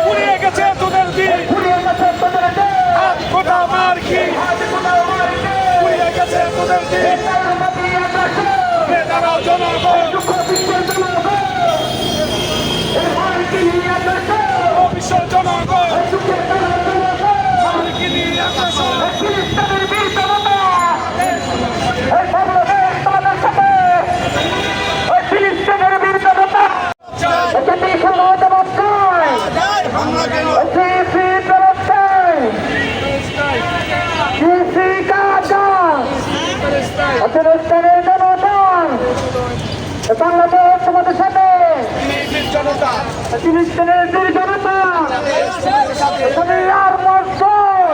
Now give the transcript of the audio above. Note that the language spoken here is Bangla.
পুড়িয়ে গেছে তোদের দিন, হাত গোটা মার্কি, পুড়িয়ে গেছে তোদের দিন। দাঁড়াও জনগণ, বিশ্ব জনগণ, মার্কি নিয়ে আগ্রাসন। বাংলাদেশ তোমাদের সাথে জনতা, ফিলিস্তিনের বীর জনতা আর মর্জন